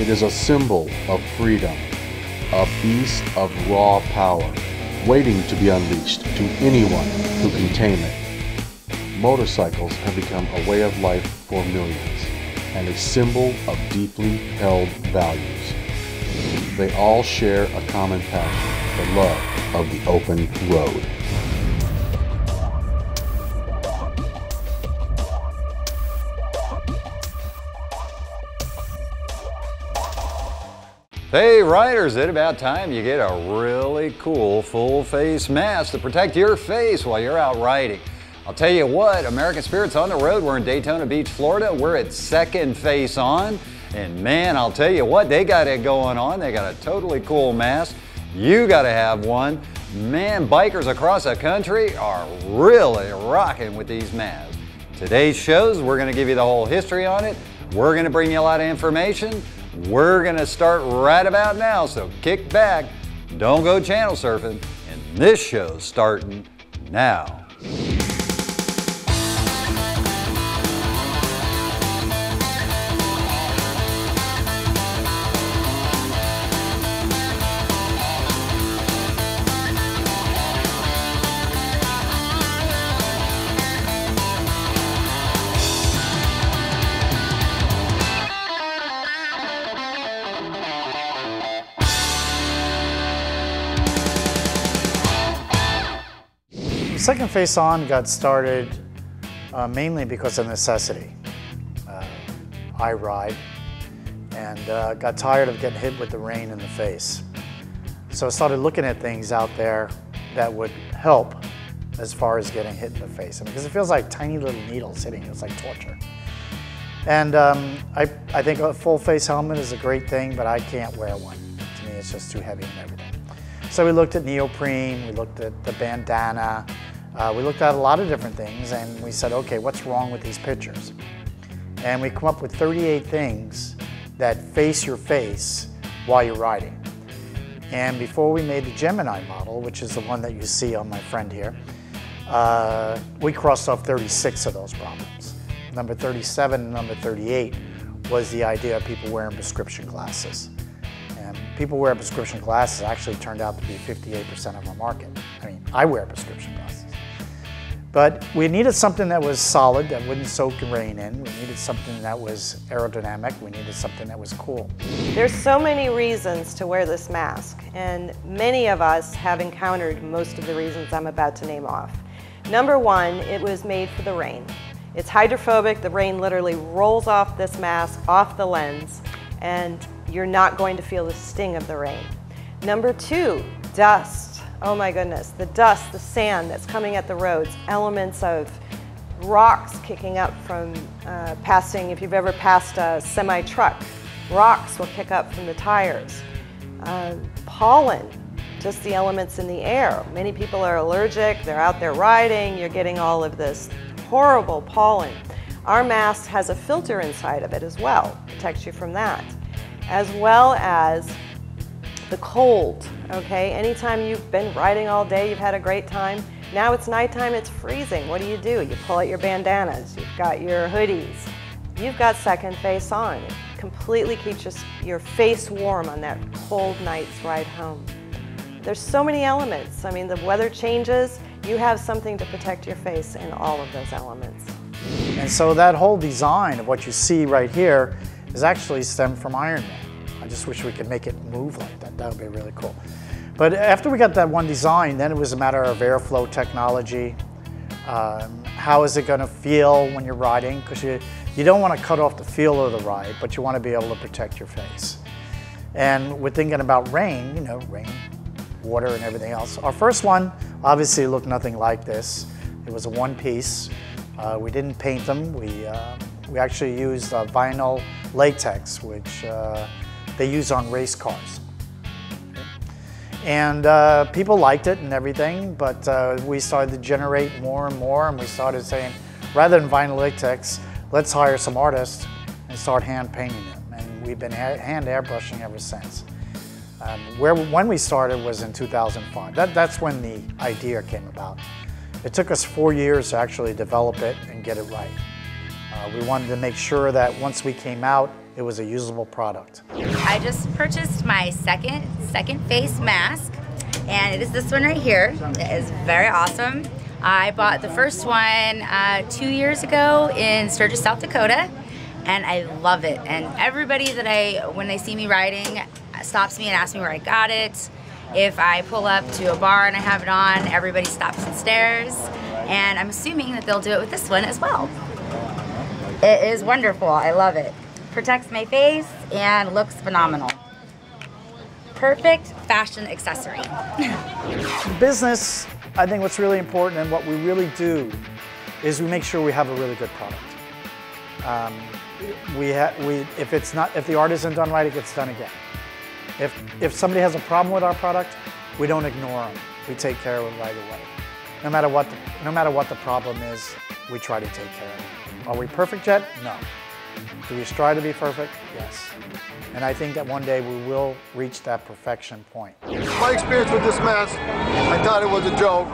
It is a symbol of freedom, a beast of raw power, waiting to be unleashed to anyone who can tame it. Motorcycles have become a way of life for millions and a symbol of deeply held values. They all share a common passion, the love of the open road. Hey riders, it's about time you get a really cool full face mask to protect your face while you're out riding. I'll tell you what, American Spirit's on the road. We're in Daytona Beach, Florida. We're at Second Face On. And man, I'll tell you what, they got it going on. They got a totally cool mask. You got to have one. Man, bikers across the country are really rocking with these masks. Today's shows, we're going to give you the whole history on it. We're going to bring you a lot of information. We're going to start right about now, so kick back, don't go channel surfing, and this show's starting now. Second Face On got started mainly because of necessity. I ride and got tired of getting hit with the rain in the face. So I started looking at things out there that would help as far as getting hit in the face. Because it feels like tiny little needles hitting you, it's like torture. And I think a full face helmet is a great thing, but I can't wear one. To me, it's just too heavy and everything. So we looked at neoprene, we looked at the bandana, we looked at a lot of different things, and we said, okay, what's wrong with these pictures? And we come up with 38 things that face your face while you're riding. And before we made the Gemini model, which is the one that you see on my friend here, we crossed off 36 of those problems. Number 37 and number 38 was the idea of people wearing prescription glasses. And people wearing prescription glasses actually turned out to be 58% of our market. I mean, I wear prescription glasses. But we needed something that was solid, that wouldn't soak the rain in. We needed something that was aerodynamic. We needed something that was cool. There's so many reasons to wear this mask, and many of us have encountered most of the reasons I'm about to name off. Number one, it was made for the rain. It's hydrophobic. The rain literally rolls off this mask, off the lens, and you're not going to feel the sting of the rain. Number two, dust. Oh my goodness, the dust, the sand that's coming at the roads, elements of rocks kicking up from passing, if you've ever passed a semi-truck, rocks will kick up from the tires. Pollen, just the elements in the air. Many people are allergic, they're out there riding, you're getting all of this horrible pollen. Our mask has a filter inside of it as well, protects you from that, as well as the cold, okay? Anytime you've been riding all day, you've had a great time, now it's nighttime, it's freezing. What do? You pull out your bandanas, you've got your hoodies, you've got Second Face On. It completely keeps your face warm on that cold night's ride home. There's so many elements. I mean, the weather changes, you have something to protect your face in all of those elements. And so that whole design of what you see right here is actually stemmed from Iron Man. I just wish we could make it move like that. That would be really cool. But after we got that one design, then it was a matter of airflow technology. How is it going to feel when you're riding? Because you don't want to cut off the feel of the ride, but you want to be able to protect your face. And we're thinking about rain, you know, rain, water, and everything else. Our first one obviously looked nothing like this. It was a one-piece. We didn't paint them. We actually used vinyl latex, which they use on race cars. And people liked it and everything, but we started to generate more and more, and we started saying, rather than vinyl latex, let's hire some artists and start hand painting them. And we've been hand airbrushing ever since. When we started was in 2005. That's when the idea came about. It took us 4 years to actually develop it and get it right. We wanted to make sure that once we came out, it was a usable product. I just purchased my second face mask, and it is this one right here. It is very awesome. I bought the first one 2 years ago in Sturgis, South Dakota, and I love it. And everybody that when they see me riding, stops me and asks me where I got it. If I pull up to a bar and I have it on, everybody stops and stares. And I'm assuming that they'll do it with this one as well. It is wonderful. I love it. Protects my face and looks phenomenal. Perfect fashion accessory. Business, I think what's really important and what we really do is we make sure we have a really good product. If the art isn't done right, it gets done again. If somebody has a problem with our product, we don't ignore them. We take care of it right away. No matter what the problem is, we try to take care of it. Are we perfect yet? No. Do we strive to be perfect? Yes. And I think that one day we will reach that perfection point. My experience with this mask, I thought it was a joke,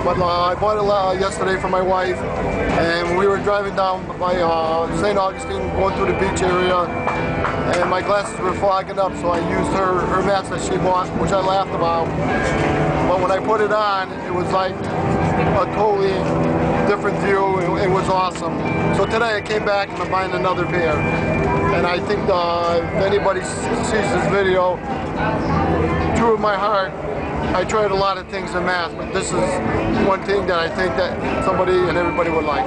but I bought it yesterday for my wife, and we were driving down by St. Augustine, going through the beach area, and my glasses were fogging up, so I used her mask that she bought, which I laughed about. But when I put it on, it was like a totally different view. It was awesome. So today I came back and I'm buying another pair. And I think if anybody sees this video, true of my heart, I tried a lot of things in masks, but this is one thing that I think that somebody and everybody would like.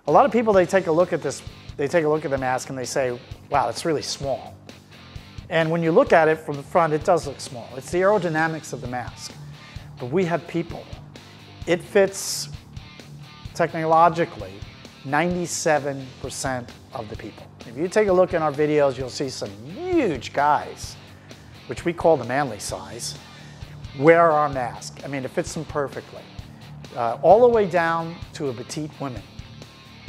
A lot of people, they take a look at the mask and they say, wow, it's really small. And when you look at it from the front, it does look small. It's the aerodynamics of the mask. But we have people. It fits, technologically, 97% of the people. If you take a look in our videos, you'll see some huge guys, which we call the manly size, wear our mask. I mean, it fits them perfectly. All the way down to a petite woman.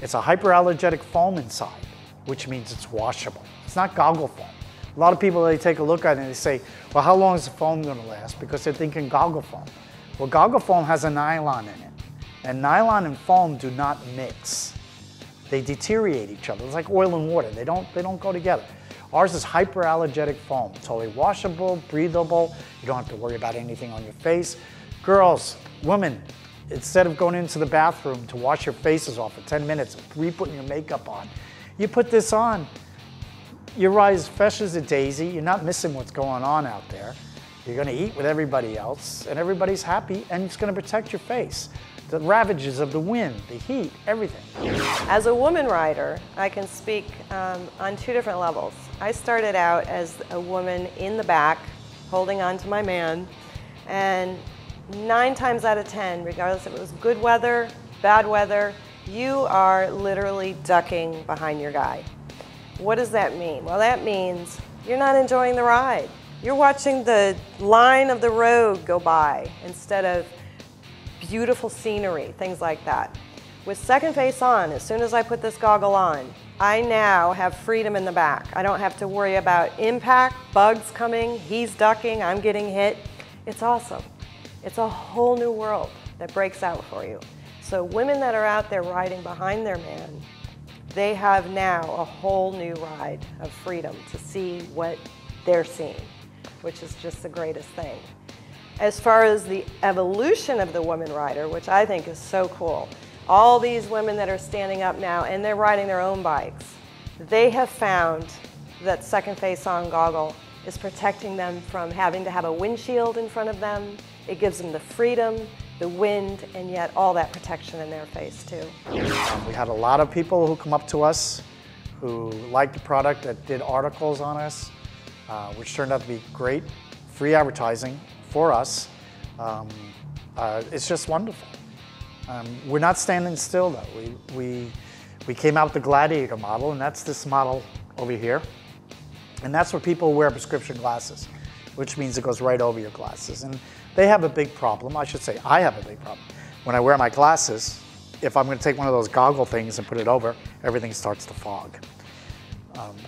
It's a hyperallergenic foam inside, which means it's washable. It's not goggle foam. A lot of people, they take a look at it and they say, well, how long is the foam going to last? Because they're thinking goggle foam. Well, goggle foam has a nylon in it. And nylon and foam do not mix. They deteriorate each other. It's like oil and water. They don't go together. Ours is hyperallergenic foam. Totally washable, breathable. You don't have to worry about anything on your face. Girls, women, instead of going into the bathroom to wash your faces off for 10 minutes and re-putting your makeup on, you put this on. Your eyes fresh as a daisy. You're not missing what's going on out there. You're going to eat with everybody else, and everybody's happy, and it's going to protect your face. The ravages of the wind, the heat, everything. As a woman rider, I can speak on two different levels. I started out as a woman in the back, holding on to my man, and 9 times out of 10, regardless if it was good weather, bad weather, you are literally ducking behind your guy. What does that mean? Well, that means you're not enjoying the ride. You're watching the line of the road go by instead of beautiful scenery, things like that. With second face on, as soon as I put this goggle on, I now have freedom in the back. I don't have to worry about impact, bugs coming, he's ducking, I'm getting hit. It's awesome. It's a whole new world that breaks out for you. So women that are out there riding behind their man, they have now a whole new ride of freedom to see what they're seeing, which is just the greatest thing. As far as the evolution of the woman rider, which I think is so cool, all these women that are standing up now and they're riding their own bikes, they have found that second face on goggle is protecting them from having to have a windshield in front of them. It gives them the freedom, the wind, and yet all that protection in their face too. We had a lot of people who come up to us who liked the product, that did articles on us, which turned out to be great, free advertising for us. It's just wonderful. We're not standing still though. We came out with the Gladiator model, and that's this model over here. And that's where people wear prescription glasses, which means it goes right over your glasses. And they have a big problem. I should say I have a big problem. When I wear my glasses, if I'm going to take one of those goggle things and put it over, everything starts to fog.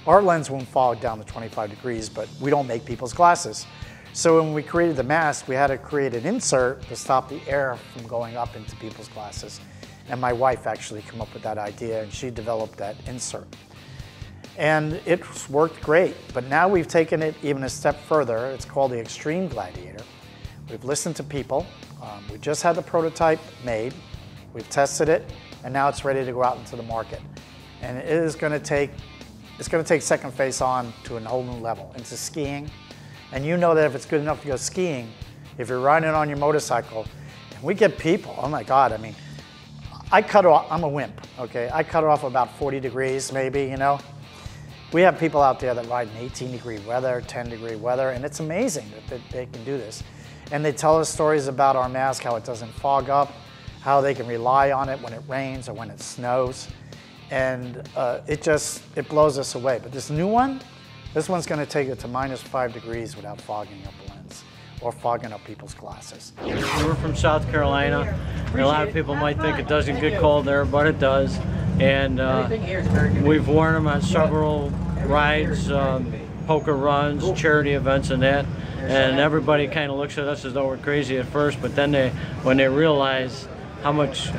Our lens won't fog down to 25 degrees, but we don't make people's glasses. So when we created the mask, we had to create an insert to stop the air from going up into people's glasses. And my wife actually came up with that idea, and she developed that insert. And it's worked great, but now we've taken it even a step further. It's called the Extreme Gladiator. We've listened to people. We just had the prototype made. We've tested it, and now it's ready to go out into the market. And it is going to take, Second Face on to a whole new level, into skiing. And you know that if it's good enough to go skiing, if you're riding on your motorcycle, and we get people, oh my God, I mean, I cut off, I'm a wimp, okay? I cut off about 40 degrees maybe, you know? We have people out there that ride in 18-degree weather, 10-degree weather, and it's amazing that they can do this. And they tell us stories about our mask, how it doesn't fog up, how they can rely on it when it rains or when it snows. And it blows us away. But this new one, this one's going to take it to -5 degrees without fogging up the lens or fogging up people's glasses. We're from South Carolina. And a lot of people might think it doesn't get cold there, but it does. And we've worn them on several rides, poker runs, charity events and that. And everybody kind of looks at us as though we're crazy at first, but then when they realize how much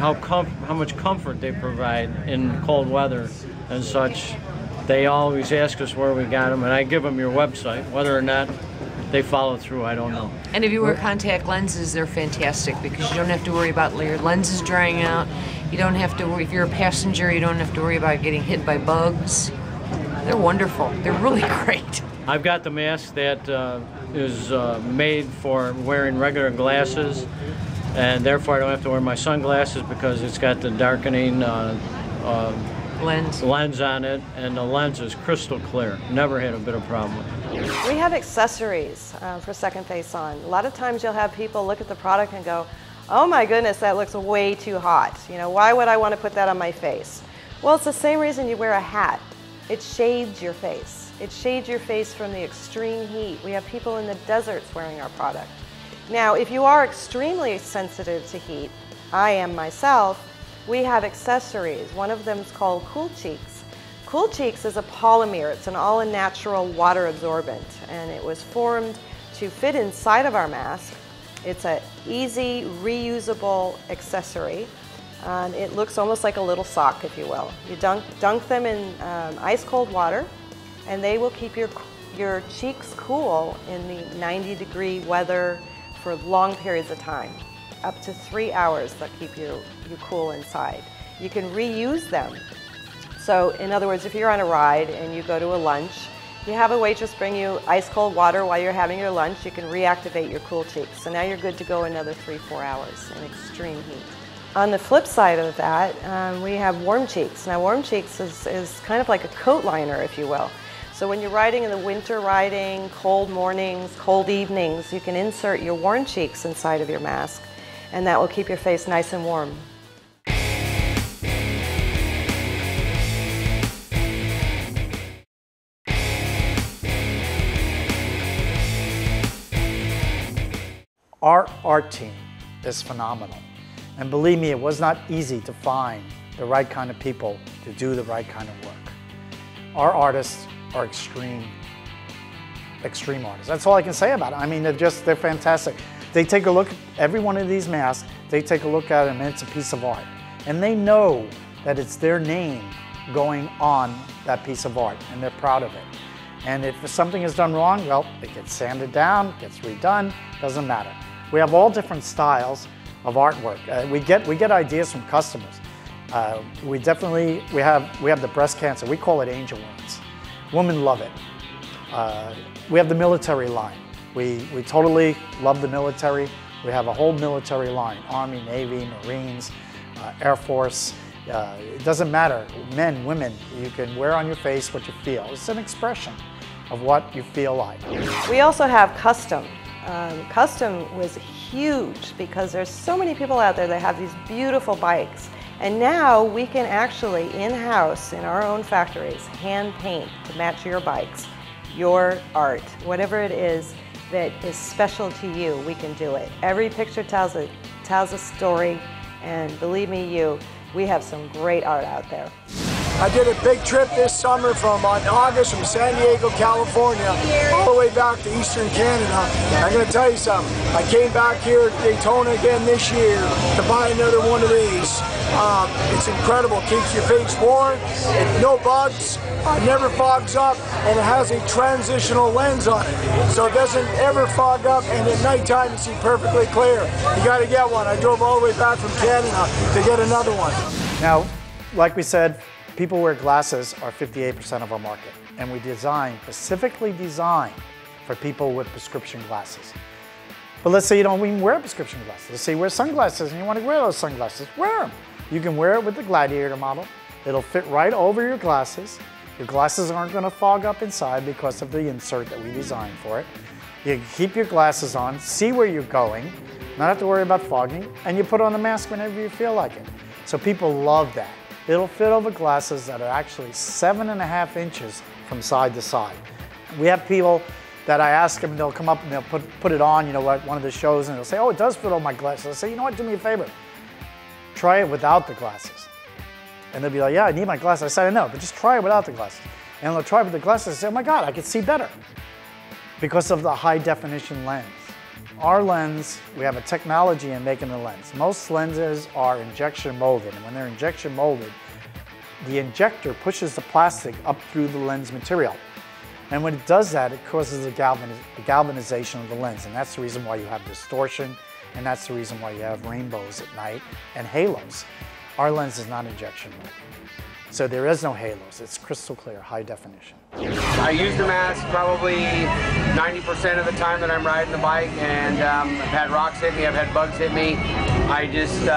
comfort they provide in cold weather and such, they always ask us where we got them, and I give them your website. Whether or not they follow through, I don't know. And if you wear contact lenses, they're fantastic because you don't have to worry about your lenses drying out. You don't have to worry, if you're a passenger, you don't have to worry about getting hit by bugs. They're wonderful. They're really great. I've got the mask that is made for wearing regular glasses, and therefore I don't have to wear my sunglasses because it's got the darkening lens on it, and the lens is crystal clear. Never had a bit of problem with it. We have accessories for Second Face On. A lot of times you'll have people look at the product and go, oh my goodness, that looks way too hot. You know, why would I want to put that on my face? Well, it's the same reason you wear a hat. It shades your face. It shades your face from the extreme heat. We have people in the deserts wearing our product. Now, if you are extremely sensitive to heat, I am myself, we have accessories. One of them is called Cool Cheeks. Cool Cheeks is a polymer. It's an all-natural water absorbent, and it was formed to fit inside of our mask. It's an easy, reusable accessory. It looks almost like a little sock, if you will. You dunk them in ice-cold water, and they will keep your cheeks cool in the 90-degree weather for long periods of time. Up to 3 hours, they'll keep you cool inside. You can reuse them. So, in other words, if you're on a ride and you go to a lunch, you have a waitress bring you ice-cold water while you're having your lunch, you can reactivate your Cool Cheeks. So now you're good to go another 3-4 hours in extreme heat. On the flip side of that, we have Warm Cheeks. Now, Warm Cheeks is kind of like a coat liner, if you will. So when you're riding in the winter riding, cold mornings, cold evenings, you can insert your Warm Cheeks inside of your mask, and that will keep your face nice and warm. Our art team is phenomenal. And believe me, it was not easy to find the right kind of people to do the right kind of work. Our artists are extreme artists. That's all I can say about it. I mean, they're fantastic. They take a look at every one of these masks, they take a look at it, and it's a piece of art. And they know that it's their name going on that piece of art, and they're proud of it. And if something is done wrong, well, it gets sanded down, gets redone, doesn't matter. We have all different styles of artwork. We get ideas from customers. We have the breast cancer. We call it angel wings. Women love it. We have the military line. We totally love the military. We have a whole military line: Army, Navy, Marines, Air Force. It doesn't matter. Men, women. You can wear on your face what you feel. It's an expression of what you feel like. We also have custom. Custom was huge because there's so many people out there that have these beautiful bikes, and now we can actually in-house in our own factories hand paint to match your bikes, your art, whatever it is that is special to you. We can do it. Every picture tells a story, and believe me, we have some great art out there. I did a big trip this summer in August from San Diego, California, all the way back to Eastern Canada. I'm going to tell you something. I came back here to Daytona again this year to buy another one of these. It's incredible. Keeps your face warm, no bugs, never fogs up, and it has a transitional lens on it. So it doesn't ever fog up, and at nighttime you see perfectly clear. You got to get one. I drove all the way back from Canada to get another one. Now, like we said, people wear glasses are 58% of our market, and we specifically designed for people with prescription glasses. But let's say you don't even wear prescription glasses. Let's say you wear sunglasses and you want to wear those sunglasses. Wear them. You can wear it with the Gladiator model. It'll fit right over your glasses. Your glasses aren't going to fog up inside because of the insert that we designed for it. You can keep your glasses on, see where you're going, not have to worry about fogging, and you put on the mask whenever you feel like it. So people love that. It'll fit over glasses that are actually 7.5 inches from side to side. We have people that I ask them, they'll come up and they'll put it on, you know, at one of the shows, and they'll say, oh, it does fit on my glasses. I say, you know what, do me a favor. Try it without the glasses. And they'll be like, yeah, I need my glasses. I said, I know, but just try it without the glasses. And they'll try it with the glasses and say, oh my God, I can see better because of the high definition lens. Our lens, we have a technology in making the lens. Most lenses are injection molded, and when they're injection molded, the injector pushes the plastic up through the lens material. And when it does that, it causes the galvanization of the lens, and that's the reason why you have distortion, and that's the reason why you have rainbows at night and halos. Our lens is not injection molded. So there is no halos, it's crystal clear, high definition. I use the mask probably 90% of the time that I'm riding the bike, and I've had rocks hit me, I've had bugs hit me. I just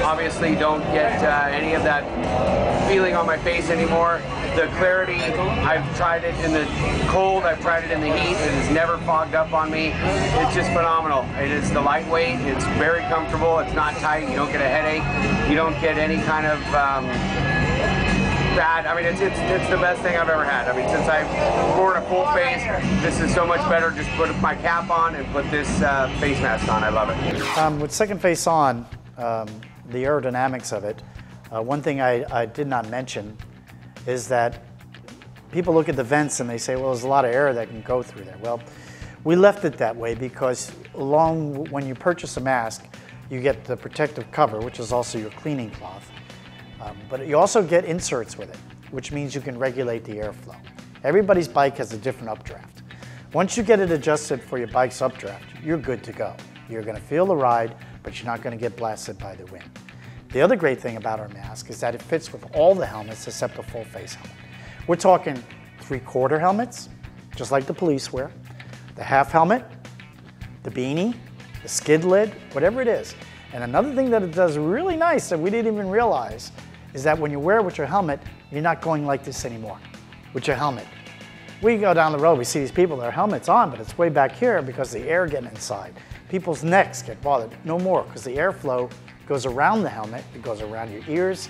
obviously don't get any of that feeling on my face anymore. The clarity, I've tried it in the cold, I've tried it in the heat, it has never fogged up on me. It's just phenomenal. It is the lightweight, it's very comfortable, it's not tight, you don't get a headache, you don't get any kind of bad. I mean, it's the best thing I've ever had. I mean, since I've worn a full face, this is so much better. Just put my cap on and put this face mask on. I love it. With second face on, the aerodynamics of it, one thing I did not mention is that people look at the vents and they say, well, there's a lot of air that can go through there. Well, we left it that way because when you purchase a mask, you get the protective cover, which is also your cleaning cloth. But you also get inserts with it, which means you can regulate the airflow. Everybody's bike has a different updraft. Once you get it adjusted for your bike's updraft, you're good to go. You're going to feel the ride, but you're not going to get blasted by the wind. The other great thing about our mask is that it fits with all the helmets except the full face helmet. We're talking 3/4 helmets, just like the police wear, the half helmet, the beanie, the skid lid, whatever it is. And another thing that it does really nice that we didn't even realize is that when you wear it with your helmet, you're not going like this anymore with your helmet. We go down the road, we see these people, their helmet's on, but it's way back here because the air getting inside. People's necks get bothered. No more, because the airflow goes around the helmet, it goes around your ears,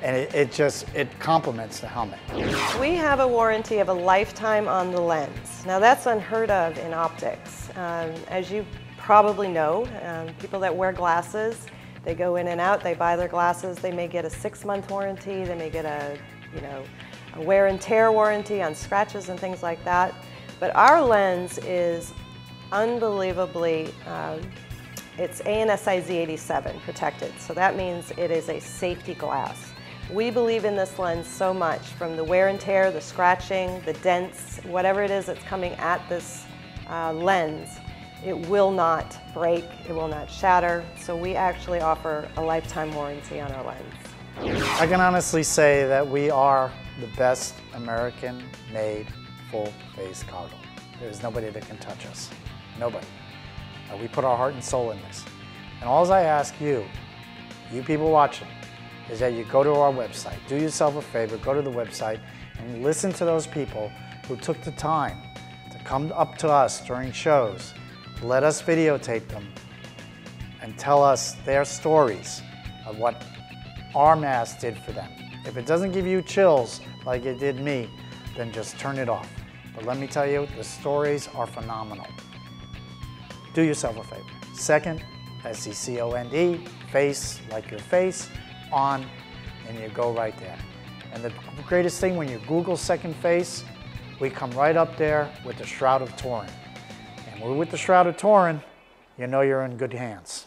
and it complements the helmet. We have a warranty of a lifetime on the lens. Now that's unheard of in optics. As you probably know, people that wear glasses, they go in and out, they buy their glasses, they may get a 6-month warranty, they may get a wear and tear warranty on scratches and things like that. But our lens is unbelievably, it's ANSI Z87 protected, so that means it is a safety glass. We believe in this lens so much, from the wear and tear, the scratching, the dents, whatever it is that's coming at this lens. It will not break, it will not shatter, so we actually offer a lifetime warranty on our lens. I can honestly say that we are the best American-made full-face goggle. There's nobody that can touch us, nobody. We put our heart and soul in this. And all I ask you people watching, is that you go to our website, do yourself a favor, go to the website and listen to those people who took the time to come up to us during shows, let us videotape them and tell us their stories of what our mask did for them. If it doesn't give you chills like it did me, then just turn it off. But let me tell you, the stories are phenomenal. Do yourself a favor. Second, SECOND, face like your face, on, and you go right there. And the greatest thing, when you Google Second Face, we come right up there with the Shroud of Turin. And we're with the Shroud of Turin, you know you're in good hands.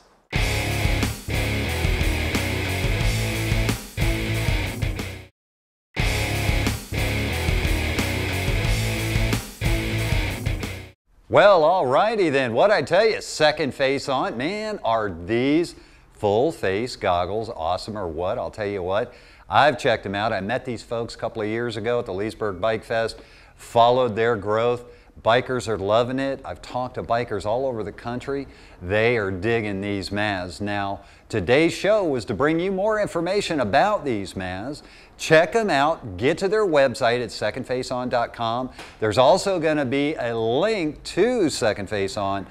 Well, alrighty then. What'd I tell you? Second Face on. Man, are these full face goggles awesome or what? I'll tell you what. I've checked them out. I met these folks a couple of years ago at the Leesburg Bike Fest, followed their growth. Bikers are loving it. I've talked to bikers all over the country. They are digging these masks. Now, today's show was to bring you more information about these masks. Check them out. Get to their website at secondfaceon.com. There's also going to be a link to Second Face on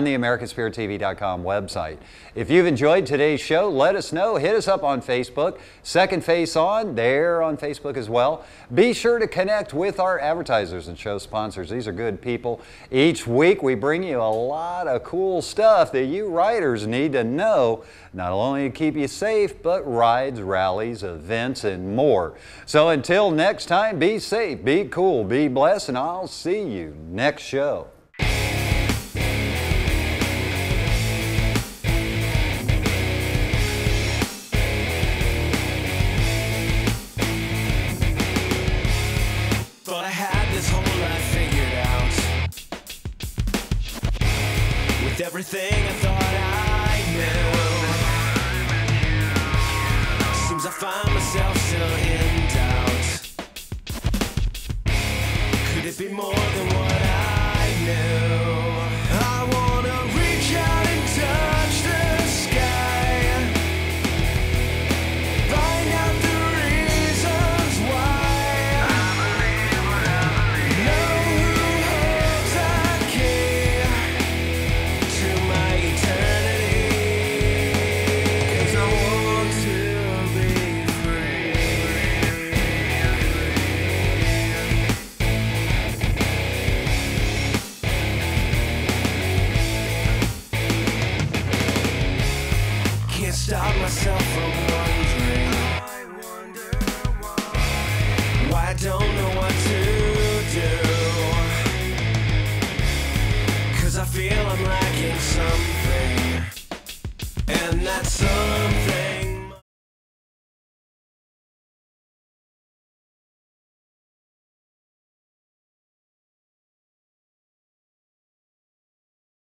the AmericanSpiritTV.com website. If you've enjoyed today's show, let us know. Hit us up on Facebook. Second Face On, they're on Facebook as well. Be sure to connect with our advertisers and show sponsors. These are good people. Each week we bring you a lot of cool stuff that you riders need to know, not only to keep you safe, but rides, rallies, events, and more. So until next time, be safe, be cool, be blessed, and I'll see you next show. Everything I thought I knew, seems I find myself still in doubt. Could it be more than what I knew? I wanna reach out and touch the sky, find out the reasons why. Know who holds the key to my eternity, 'cause I want to be free. Can't stop myself from wondering why I don't know what to do, 'cause I feel I'm lacking something, and that something